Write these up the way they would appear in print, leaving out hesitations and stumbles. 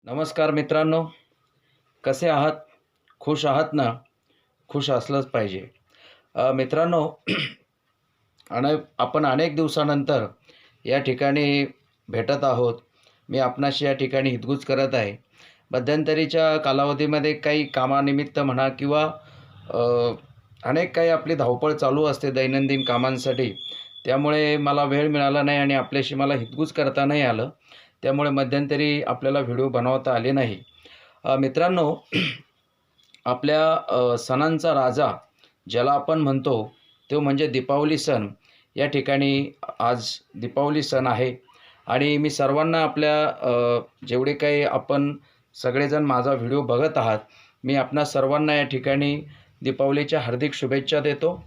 नमस्कार मित्रांनो, कसे आहात? खुश आहात ना? खुश असलंच पाहिजे. मित्रांनो, आपण अनेक दिवसानंतर या ठिकाणी भेटत आहोत. मी आपणाशी या ठिकाणी हितगुज करत आहे. मध्यंतरीच्या कालावधीमध्ये काही कामानिमित्त म्हणा किंवा अ, अनेक काही आपली धावपळ चालू असते दैनंदिन कामांसाठी. त्यामुळे मला वेळ मिळाला नाही आणि आपल्याशी मला हितगुज करता नाही आलं. त्यामुळे मध्यंतरी आपल्याला व्हिडिओ बनवता आले नाही. मित्रांनो, आपल्या सणांचा राजा ज्याला आपण म्हणतो तो म्हणजे दीपावली सण. या ठिकाणी आज दीपावली सण आहे आणि मी सर्वांना आपल्या जेवढे काही आपण सगळेजण माझा व्हिडिओ बघत आहात, मी आपणा सर्वांना या ठिकाणी दीपावलीच्या हार्दिक शुभेच्छा देतो.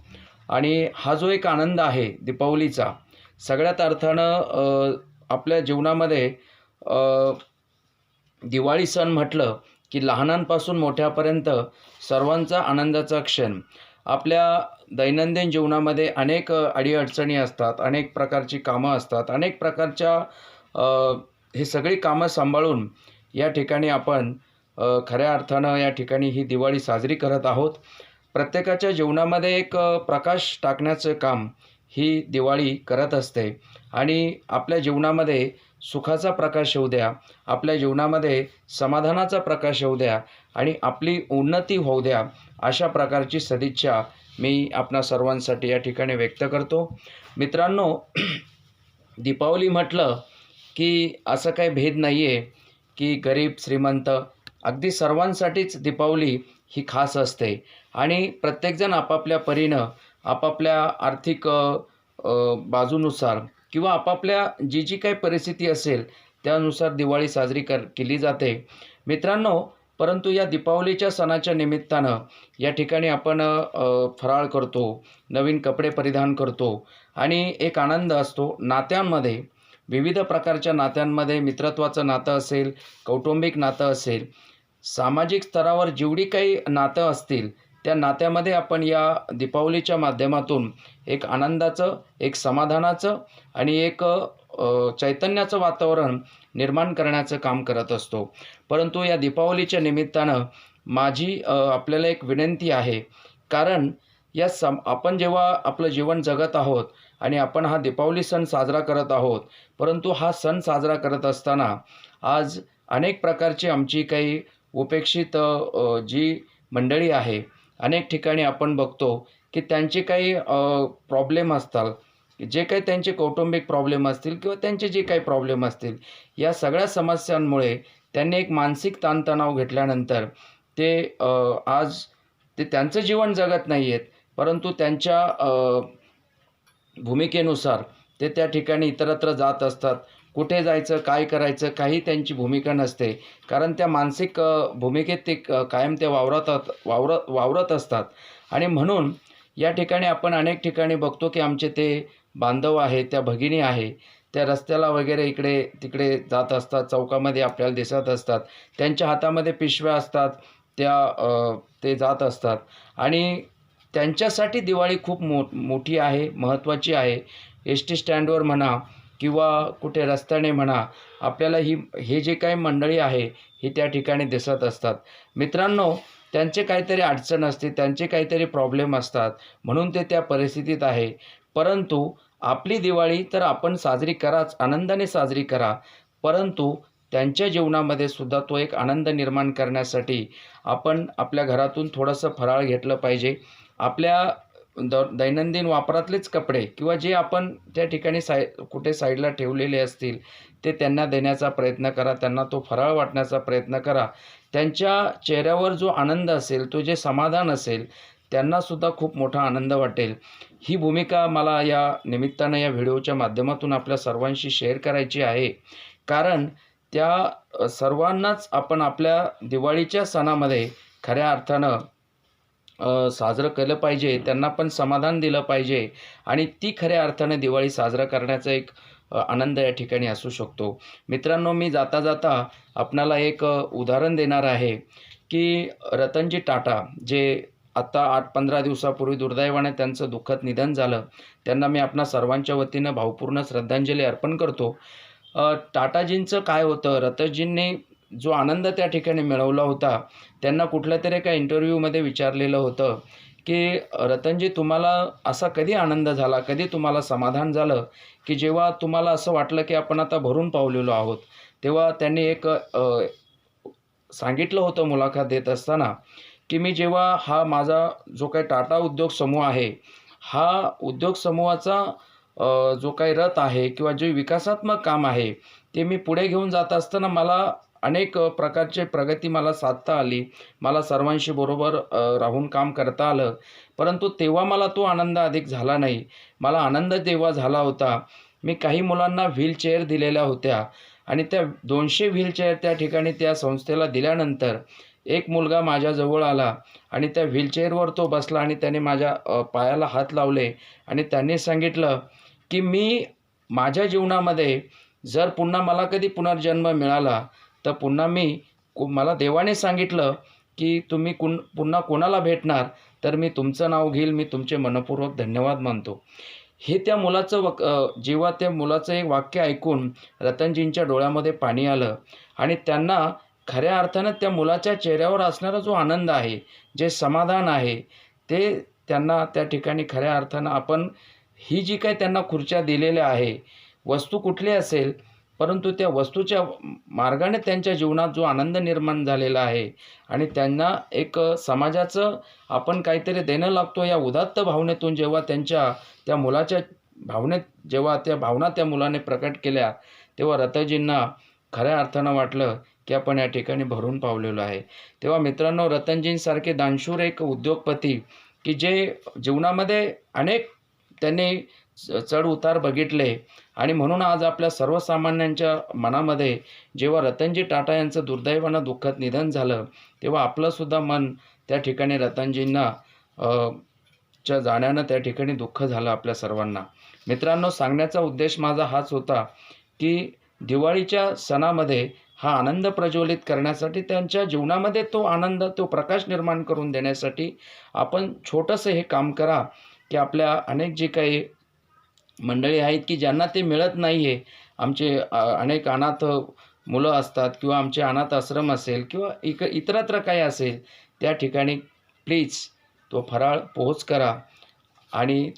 आणि हा जो एक आनंद आहे दीपावलीचा, सगळ्यात अर्थानं आपल्या जीवनामध्ये दिवाळी सण म्हटलं की लहानांपासून मोठ्यापर्यंत सर्वांचा आनंदाचा क्षण. आपल्या दैनंदिन जीवनामध्ये अनेक अडीअडचणी असतात, अनेक प्रकारची कामं असतात, अनेक प्रकारच्या हे सगळी कामं सांभाळून या ठिकाणी आपण खऱ्या अर्थानं या ठिकाणी ही दिवाळी साजरी करत आहोत. प्रत्येकाच्या जीवनामध्ये एक प्रकाश टाकण्याचं काम ही दिवाळी करत असते आणि आपल्या जीवनामध्ये सुखाचा प्रकाश येऊ द्या, आपल्या जीवनामध्ये समाधानाचा प्रकाश येऊ द्या आणि आपली उन्नती होऊ द्या, अशा प्रकारची सदिच्छा मी आपणा सर्वांसाठी या ठिकाणी व्यक्त करतो. मित्रांनो, दीपावली म्हटलं की असं काही भेद नाही आहे की गरीब श्रीमंत, अगदी सर्वांसाठीच दीपावली ही खास असते आणि प्रत्येकजण आपापल्या परीनं आपापल्या आर्थिक बाजूनुसार किंवा आपापल्या जी काही परिस्थिती असेल त्यानुसार दिवाळी साजरी केली जाते. मित्रांनो, परंतु या दीपावलीच्या सणाच्या निमित्तानं या ठिकाणी आपण फराळ करतो, नवीन कपडे परिधान करतो आणि एक आनंद असतो नात्यांमध्ये. विविध प्रकारच्या नात्यांमध्ये मित्रत्वाचं नातं असेल, कौटुंबिक नातं असेल, सामाजिक स्तरावर जेवढी काही नातं असतील त्या नात्यामध्ये आपण या दीपावलीच्या माध्यमातून एक आनंदाचं, एक समाधानाचं आणि एक चैतन्याचं वातावरण निर्माण करण्याचं काम करत असतो. परंतु या दीपावलीच्या निमित्तानं माझी आपल्याला एक विनंती आहे, कारण आपण जेव्हा आपलं जीवन जगत आहोत आणि आपण हा दीपावली सण साजरा करत आहोत, परंतु हा सण साजरा करत असताना आज अनेक प्रकारची आमची काही उपेक्षित जी मंडळी आहे, अनेक ठिकाणी आपण बघतो की त्यांचे काही प्रॉब्लेम असतात, जे काही त्यांचे कौटुंबिक प्रॉब्लेम असतील किंवा त्यांचे जे काही प्रॉब्लेम असतील, या सगळ्या समस्यांमुळे त्यांनी एक मानसिक ताणतणाव घेतल्यानंतर ते आज ते त्यांचं जीवन जगत नाही आहेत, परंतु त्यांच्या भूमिकेनुसार ते त्या ठिकाणी इतरत्र जात असतात. कुठे जायचं, काय करायचं, काही त्यांची भूमिका नसते, कारण त्या मानसिक भूमिकेत ते कायम ते वावरत असतात. आणि म्हणून या ठिकाणी आपण अनेक ठिकाणी बघतो की आमचे ते बांधव आहेत, त्या भगिनी आहे, त्या रस्त्याला वगैरे इकडे तिकडे जात असतात, चौकामध्ये आपल्याला दिसत असतात. त्यांच्या हातामध्ये पिशव्या असतात, ते जात असतात आणि त्यांच्यासाठी दिवाळी खूप मोठी आहे, महत्त्वाची आहे. एस टी स्टँडवर म्हणा किंवा कुठे रस्त्याने म्हणा, आपल्याला हे जे काही मंडळी आहे ही त्या ठिकाणी दिसत असतात. मित्रांनो, त्यांचे काहीतरी अडचण असते, त्यांचे काहीतरी प्रॉब्लेम असतात, म्हणून ते त्या परिस्थितीत आहे. परंतु आपली दिवाळी तर आपण साजरी कराच, आनंदाने साजरी करा, परंतु त्यांच्या जीवनामध्ये सुद्धा तो एक आनंद निर्माण करण्यासाठी आपण आपल्या घरातून थोडंसं फराळ घेतलं पाहिजे. आपल्या दैनंदिन वापरातलेच कपडे किंवा जे आपण त्या ठिकाणी कुठे साईडला ठेवलेले असतील ते त्यांना देण्याचा प्रयत्न करा, त्यांना तो फराळ वाटण्याचा प्रयत्न करा. त्यांच्या चेहऱ्यावर जो आनंद असेल, तो जे समाधान असेल, त्यांनासुद्धा खूप मोठा आनंद वाटेल. ही भूमिका मला या निमित्तानं या व्हिडिओच्या माध्यमातून आपल्या सर्वांशी शेअर करायची आहे, कारण त्या सर्वांनाच आपण आपल्या दिवाळीच्या सणामध्ये खऱ्या अर्थानं साजरं केलं पाहिजे, त्यांना पण समाधान दिलं पाहिजे आणि ती खऱ्या अर्थाने दिवाळी साजरा करण्याचा एक आनंद या ठिकाणी असू शकतो. मित्रांनो, मी जाता जाता आपणाला एक उदाहरण देणार आहे की रतनजी टाटा, जे आत्ता 8-15 दिवसापूर्वी दुर्दैवाने त्यांचं दुःखद निधन झालं, त्यांना मी आपणा सर्वांच्या वतीनं भावपूर्ण श्रद्धांजली अर्पण करतो. टाटाजींचं काय होतं, रतनजींनी जो आनंद त्या ठिकाणी मिळवला होता, त्यांना कुठल्यातरी एका इंटरव्ह्यूमध्ये विचारलेलं होतं, की रतनजी तुम्हाला असा कधी आनंद झाला, कधी तुम्हाला समाधान झालं, की जेव्हा तुम्हाला असं वाटलं, की आपण आता भरून पावलेलो आहोत. तेव्हा त्यांनी एक सांगितलं होतं मुलाखत देत असताना, की मी जेव्हा हा माझा जो काही टाटा उद्योग समूह आहे, हा उद्योग समूहाचा जो काही रथ आहे किंवा जे विकासात्मक काम आहे, ते मी पुढे घेऊन जात असताना मला अनेक प्रकारची प्रगती मला साधता आली. मला सर्वांशी बरोबर राहून काम करता आलं. परंतु तेव्हा मला तो आनंद अधिक झाला नाही. मला आनंद तेव्हा झाला होता, मी काही मुलांना व्हीलचेअर दिलेल्या होत्या आणि त्या 200 व्हीलचेअर त्या ठिकाणी त्या संस्थेला दिल्यानंतर एक मुलगा माझ्याजवळ आला आणि त्या व्हीलचेअरवर तो बसला आणि त्याने माझ्या पायाला हात लावले आणि त्यांनी सांगितलं, की मी माझ्या जीवनामध्ये जर पुन्हा मला कधी पुनर्जन्म मिळाला, तर पुन्हा मला देवाने सांगितलं, की तुम्ही पुन्हा कोणाला भेटणार, तर मी तुमचं नाव घेईल, मी तुमचे मनःपूर्वक धन्यवाद मानतो. हे त्या मुलाचं जेव्हा त्या मुलाचं एक वाक्य ऐकून रतनजींच्या डोळ्यामध्ये पाणी आलं आणि त्यांना खऱ्या अर्थानं त्या मुलाच्या चेहऱ्यावर असणारा जो आनंद आहे, जे समाधान आहे, ते त्यांना त्या ठिकाणी खऱ्या अर्थानं आपण ही जी काही त्यांना खुर्च्या दिलेल्या आहे, वस्तू कुठली असेल, परंतु त्या वस्तूच्या मार्गाने त्यांच्या जीवनात जो आनंद निर्माण झालेला आहे आणि त्यांना एक समाजाचं आपण काहीतरी देणं लागतो या उदात्त भावनेतून जेव्हा त्या मुलाच्या जेव्हा त्या भावना त्या मुलाने प्रकट केल्या, तेव्हा रतनजींना खऱ्या अर्थानं वाटलं, की आपण या ठिकाणी भरून पावलेलो आहे. तेव्हा मित्रांनो, रतनजींसारखे दानशूर एक उद्योगपती, की जे जीवनामध्ये अनेक त्यांनी चढ-उतार बघितले आणि म्हणून आज आपल्या सर्वसामान्यांच्या मनामध्ये जेव्हा रतनजी टाटा यांचं दुर्दैवानं दुःखद निधन झालं, तेव्हा आपलंसुद्धा मन त्या ठिकाणी रतनजींना च्या जाण्यानं त्या ठिकाणी दुःख झालं आपल्या सर्वांना. मित्रांनो, सांगण्याचा उद्देश माझा हाच होता, की दिवाळीच्या सणामध्ये हा आनंद प्रज्वलित करण्यासाठी त्यांच्या जीवनामध्ये तो आनंद, तो प्रकाश निर्माण करून देण्यासाठी आपण छोटंसं हे काम करा, की आपल्या अनेक जे काही मंडळी आहेत, की ज्यांना ते मिळत नाही आहे. आमचे अनेक अनाथ मुलं असतात किंवा आमचे अनाथ आश्रम असेल किंवा इतरत्र काही असेल, त्या ठिकाणी प्लीज तो फराळ पोहोच करा आणि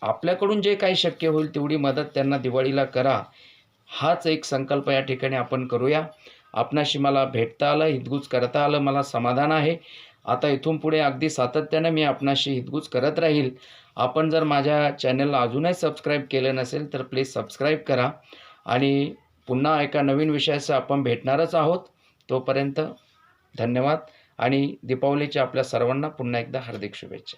आपल्याकडून जे काही शक्य होईल तेवढी मदत त्यांना दिवाळीला करा. हाच एक संकल्प या ठिकाणी आपण करूया. आपणाशी मला भेटता आलं, हितगुज करता आलं, मला समाधान आहे. आता इथून पुढे अगदी सातत्यानं मी आपणाशी हितगुज करत राहील. आपण जर माझ्या चॅनलला अजूनही सबस्क्राईब केलं नसेल, तर प्लीज सबस्क्राईब करा आणि पुन्हा एका नवीन विषयासह आपण भेटणारच आहोत. तोपर्यंत धन्यवाद आणि दीपावलीच्या आपल्या सर्वांना पुन्हा एकदा हार्दिक शुभेच्छा.